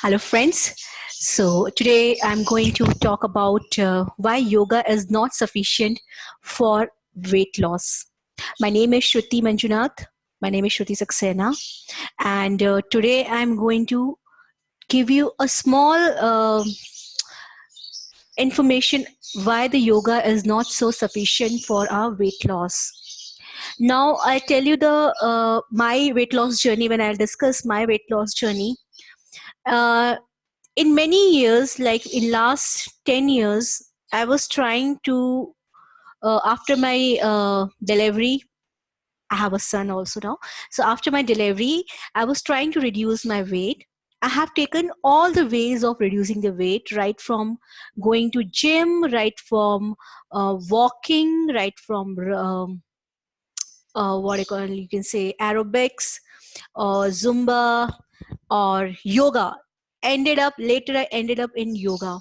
Hello, friends. So, today I'm going to talk about why yoga is not sufficient for weight loss. My name is Shruti Manjunath. My name is Shruti Saxena. And today I'm going to give you a small information why the yoga is not so sufficient for our weight loss. Now, I'll tell you the my weight loss journey when I'll discuss my weight loss journey. Uh, in many years, like in last 10 years, I was trying to after my delivery. I have a son also now. So after my delivery, I was trying to reduce my weight. I have taken all the ways of reducing the weight, right from going to gym, right from walking, right from what you can say aerobics or Zumba or yoga. I ended up in yoga,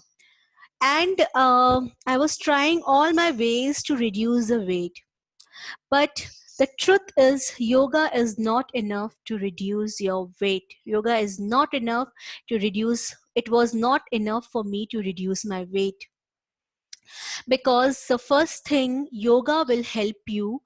and I was trying all my ways to reduce the weight. But the truth is, yoga is not enough to reduce your weight. Yoga is not enough to reduce. It was not enough for me to reduce my weight, because the first thing, yoga will help you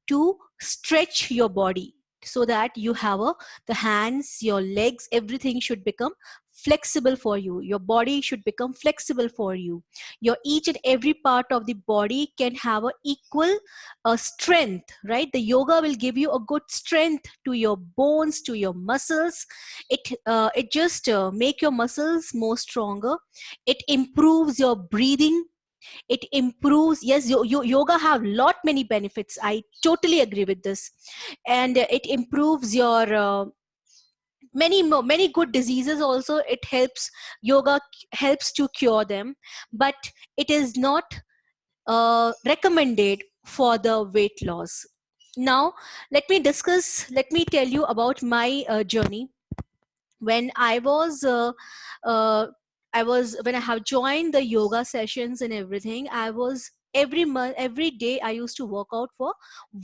to stretch your body so that you have the hands, your legs, everything should become flexible for you. Your body should become flexible for you. Your each and every part of the body can have a equal strength, right? The yoga will give you a good strength to your bones, to your muscles. It just make your muscles more stronger. It improves your breathing. It improves, yes, yoga have lot many benefits. I totally agree with this. And it improves your many good diseases also. It helps. Yoga helps to cure them, but it is not recommended for the weight loss. Now let me tell you about my journey. When uh, when I have joined the yoga sessions and everything, I was every month, every day I used to work out for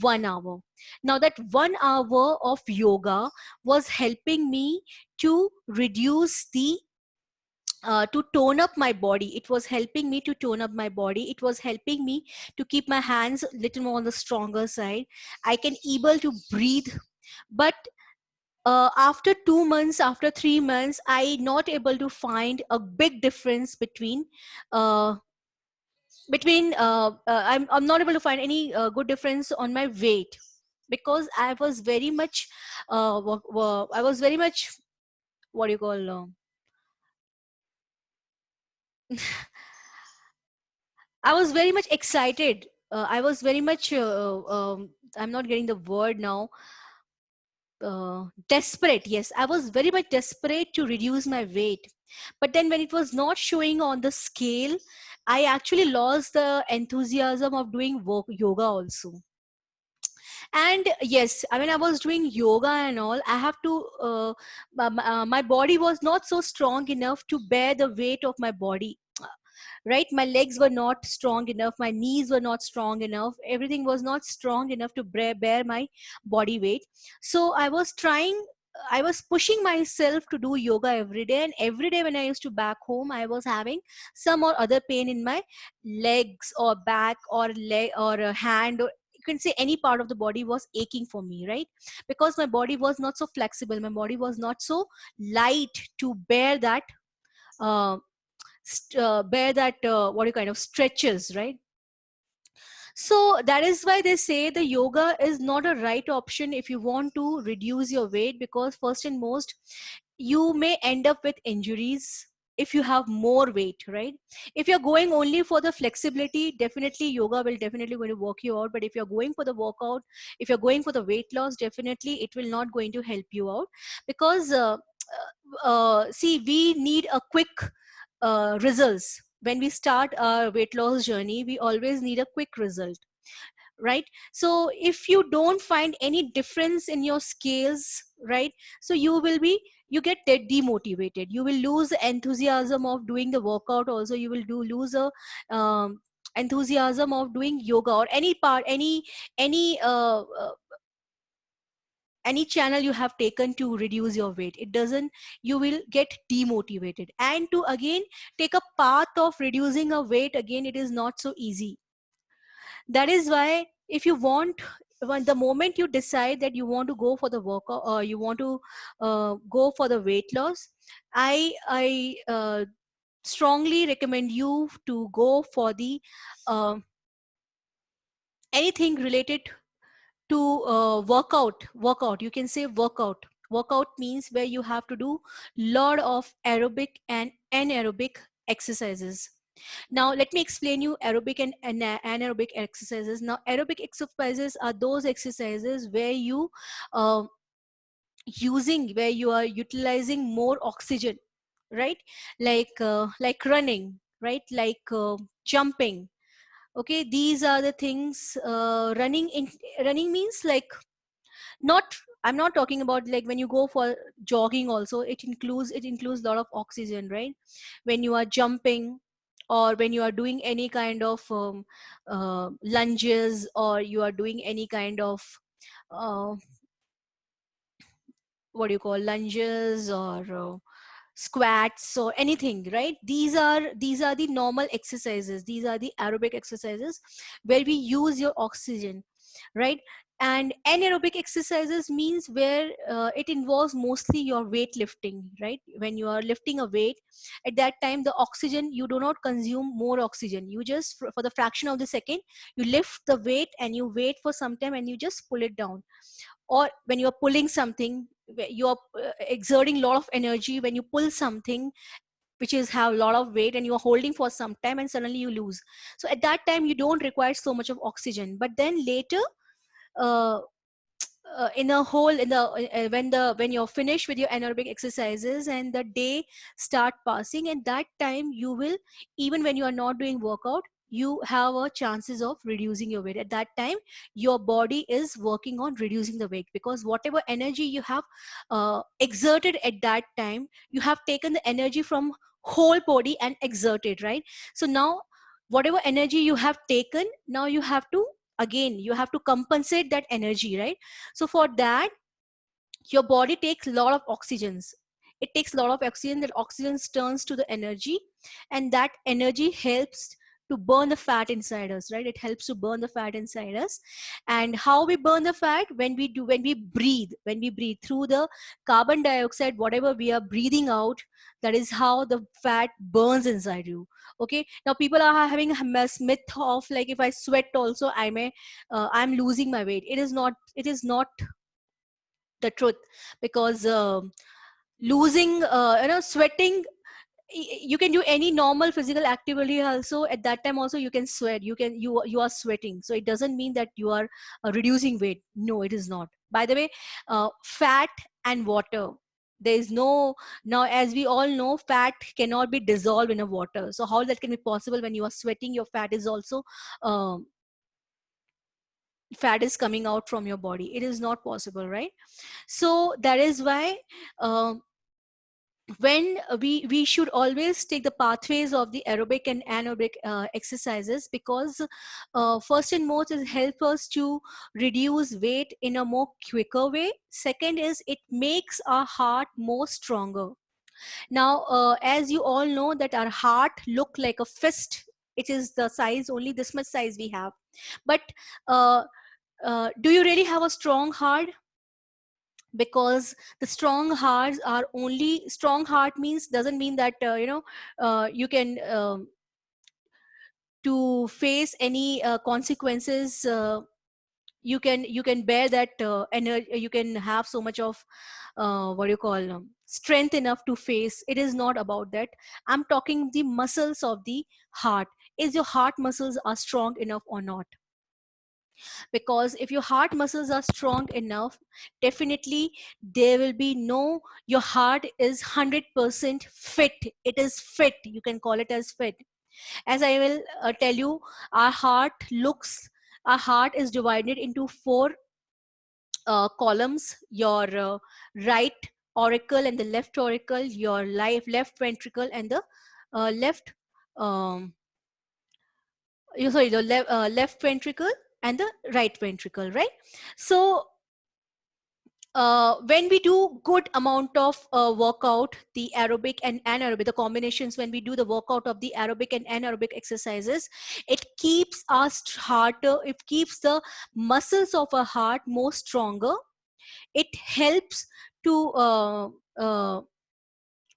1 hour. Now that 1 hour of yoga was helping me to reduce the to tone up my body. It was helping me to tone up my body. It was helping me to keep my hands a little more on the stronger side. I can able to breathe. But after 2 months, after 3 months, I not able to find a big difference uh, I'm not able to find any good difference on my weight, because I was very much I was very much, what do you call, I was very much excited. I was very much I'm not getting the word now. Desperate. Yes, I was very much desperate to reduce my weight. But then when it was not showing on the scale, I actually lost the enthusiasm of doing yoga also. And yes, I mean, I was doing yoga and all. I have to my body was not so strong enough to bear the weight of my body, right? My legs were not strong enough, my knees were not strong enough, everything was not strong enough to bear my body weight. So I was pushing myself to do yoga every day, and every day when I used to back home, I was having some or other pain in my legs or back or leg or a hand, or you can say any part of the body was aching for me, right? Because my body was not so flexible, my body was not so light to bear that bear that what you kind of stretches, right? So that is why they say the yoga is not a right option if you want to reduce your weight, because first and most, you may end up with injuries if you have more weight, right? If you're going only for the flexibility, definitely yoga will definitely going to work you out. But if you're going for the workout, if you're going for the weight loss, definitely it will not going to help you out. Because see, we need a quick results. When we start our weight loss journey, we always need a quick result, right? So if you don't find any difference in your scales, right, so you get demotivated, you will lose the enthusiasm of doing the workout. Also, you will lose a enthusiasm of doing yoga or any part, any any channel you have taken to reduce your weight. It doesn't, you will get demotivated. And to again take a path of reducing a weight, again it is not so easy. That is why if you want, when the moment you decide that you want to go for the workout or you want to go for the weight loss, I strongly recommend you to go for the uh, anything related to workout. You can say workout means where you have to do lot of aerobic and anaerobic exercises. Now let me explain you aerobic and anaerobic exercises. Now aerobic exercises are those exercises where you uh, where you are utilizing more oxygen, right? Like running, right? Jumping. Okay, these are the things. Running means like, not, I'm not talking about like when you go for jogging also, it includes a lot of oxygen, right? When you are jumping or when you are doing any kind of lunges, or you are doing any kind of uh, what do you call, lunges or squats or anything, right? These are the normal exercises, these are the aerobic exercises where we use your oxygen, right? And anaerobic exercises means where it involves mostly your weight lifting, right? When you are lifting a weight, at that time the oxygen, you do not consume more oxygen, you just for the fraction of the second you lift the weight and you wait for some time and you just pull it down. Or when you are pulling something, you are exerting a lot of energy when you pull something which is have a lot of weight, and you are holding for some time and suddenly you lose. So at that time you don't require so much of oxygen. But then later, uh, in a whole in the when you're finished with your anaerobic exercises and the day start passing, and that time you will, even when you are not doing workout, you have a chances of reducing your weight. At that time your body is working on reducing the weight, because whatever energy you have exerted at that time, you have taken the energy from whole body and exerted, right? So now whatever energy you have taken, now you have to, again you have to compensate that energy, right? So for that, your body takes a lot of oxygens. It takes a lot of oxygen. That oxygen turns to the energy, and that energy helps to burn the fat inside us, right? It helps to burn the fat inside us. And how we burn the fat? When we breathe through the carbon dioxide, whatever we are breathing out, that is how the fat burns inside you. Okay, now people are having a myth of like, if I sweat also, I'm losing my weight. It is not the truth. Because losing sweating, you can do any normal physical activity also, at that time also you can sweat, you are sweating, so it doesn't mean that you are reducing weight. No, it is not. By the way, fat and water, there is no, now as we all know, fat cannot be dissolved in a water. So how that can be possible? When you are sweating, your fat is also um, fat is coming out from your body. It is not possible, right? So that is why um, when we should always take the pathways of the aerobic and anaerobic exercises, because first and most is help us to reduce weight in a more quicker way. Second is it makes our heart more stronger. Now as you all know that our heart look like a fist. It is the size, only this much size we have. But uh, do you really have a strong heart? Because the strong hearts are only, strong heart means, doesn't mean that you can to face any consequences, you can bear that energy, you can have so much of what do you call, strength enough to face. It is not about that. I'm talking the muscles of the heart. Is your heart muscles are strong enough or not? Because if your heart muscles are strong enough, definitely there will be no, your heart is 100% fit. It is fit, you can call it as fit. As I will tell you, our heart looks, our heart is divided into four columns: your right auricle and the left auricle, your left ventricle and the left um, sorry, the left ventricle and the right ventricle, right? So when we do good amount of workout, the aerobic and anaerobic, the combinations, when we do the workout of the aerobic and anaerobic exercises, it keeps us harder, it keeps the muscles of our heart more stronger. It helps to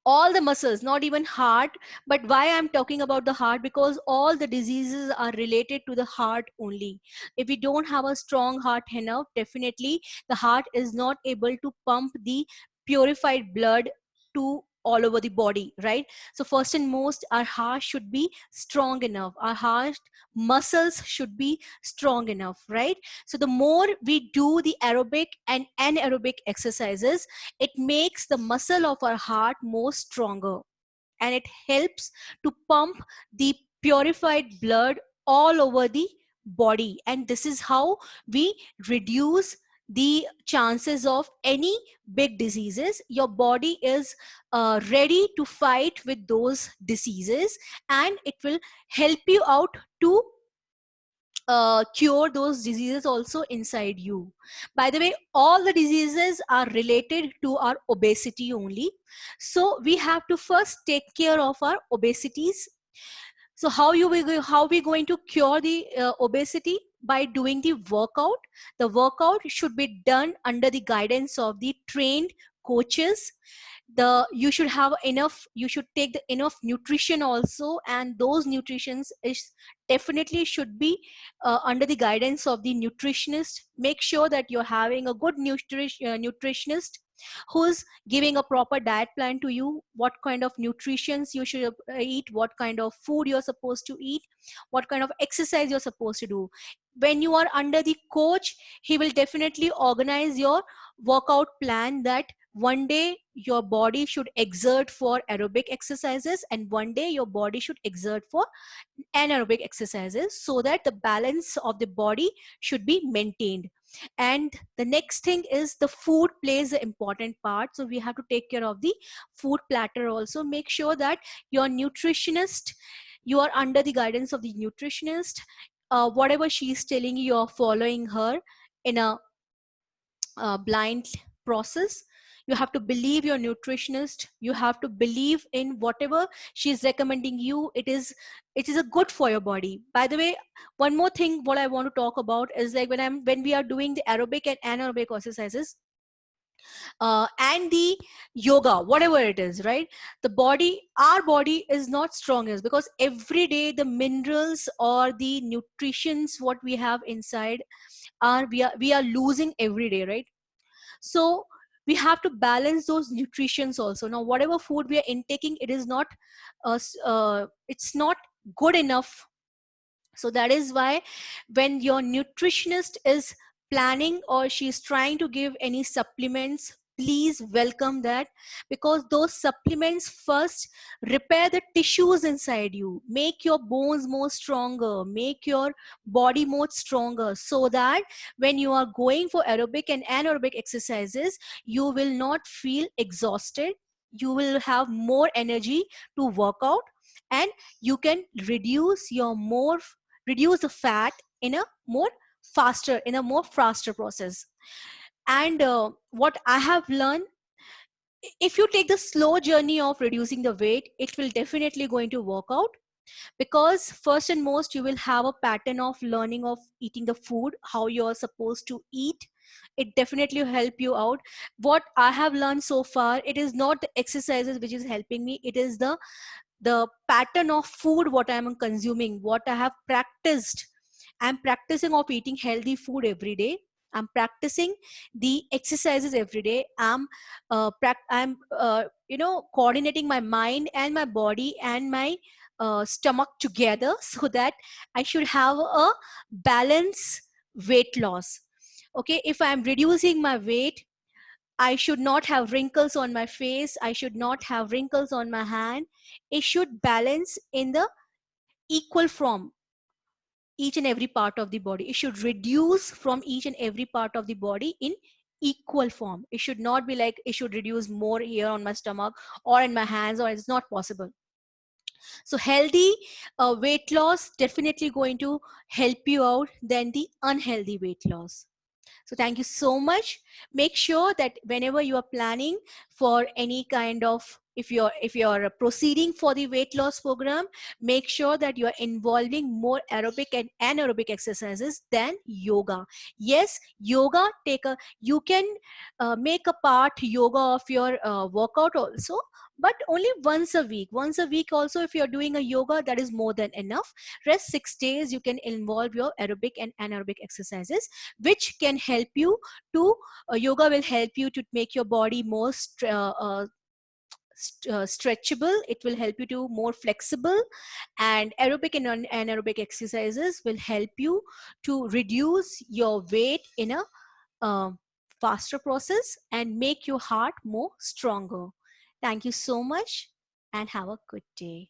all the muscles, not even heart. But why I'm talking about the heart, because all the diseases are related to the heart only. If we don't have a strong heart enough, definitely the heart is not able to pump the purified blood to all over the body, right? So first and most, our heart should be strong enough, our heart muscles should be strong enough, right? So the more we do the aerobic and anaerobic exercises, it makes the muscle of our heart more stronger, and it helps to pump the purified blood all over the body. And this is how we reduce the chances of any big diseases. Your body is ready to fight with those diseases, and it will help you out to cure those diseases also inside you. By the way, all the diseases are related to our obesity only. So we have to first take care of our obesities. So how we going to cure the obesity? By doing the workout. The workout should be done under the guidance of the trained coaches. The You should have enough, you should take the enough nutrition also, and those nutritions is definitely should be under the guidance of the nutritionist. Make sure that you're having a good nutritionist who's giving a proper diet plan to you, what kind of nutritions you should eat, what kind of food you're supposed to eat, what kind of exercise you're supposed to do. When you are under the coach, he will definitely organize your workout plan, that one day your body should exert for aerobic exercises and one day your body should exert for anaerobic exercises, so that the balance of the body should be maintained. And the next thing is the food plays an important part, so we have to take care of the food platter also. Make sure that your nutritionist, you are under the guidance of the nutritionist. Whatever she is telling you, you're following her in a blind process. You have to believe your nutritionist, you have to believe in whatever she is recommending you. It is a good for your body. By the way, one more thing what I want to talk about is, like, when we are doing the aerobic and anaerobic exercises, and the yoga, whatever it is, right? The body, our body is not strong as, because every day the minerals or the nutritions what we have inside are, we are losing every day, right? So we have to balance those nutritions also. Now whatever food we are intaking, it is not it's not good enough. So that is why when your nutritionist is planning or she's trying to give any supplements, please welcome that, because those supplements first repair the tissues inside you, make your bones more stronger, make your body more stronger, so that when you are going for aerobic and anaerobic exercises, you will not feel exhausted, you will have more energy to work out, and you can reduce the fat in a more faster process. And what I have learned, if you take the slow journey of reducing the weight, it will definitely going to work out, because first and most you will have a pattern of learning of eating the food, how you're supposed to eat. It definitely help you out. What I have learned so far, it is not the exercises which is helping me, it is the pattern of food what I am consuming, what I have practiced. I'm practicing of eating healthy food every day, I'm practicing the exercises every day, I'm coordinating my mind and my body and my stomach together, so that I should have a balance weight loss. Okay, if I'm reducing my weight, I should not have wrinkles on my face. I should not have wrinkles on my hand. It should balance in the equal from each and every part of the body. It should reduce from each and every part of the body in equal form. It should not be like it should reduce more here on my stomach or in my hands, or it's not possible. So healthy weight loss definitely going to help you out than the unhealthy weight loss. So thank you so much. Make sure that whenever you are planning for any kind of, if you're proceeding for the weight loss program, make sure that you are involving more aerobic and anaerobic exercises than yoga. Yes, yoga, you can make a part yoga of your workout also, but only once a week. Once a week also, if you're doing a yoga, that is more than enough. Rest 6 days you can involve your aerobic and anaerobic exercises, which can help you to yoga will help you to make your body more stretchable. It will help you to more flexible, and aerobic and anaerobic exercises will help you to reduce your weight in a uh, faster process and make your heart more stronger. Thank you so much and have a good day.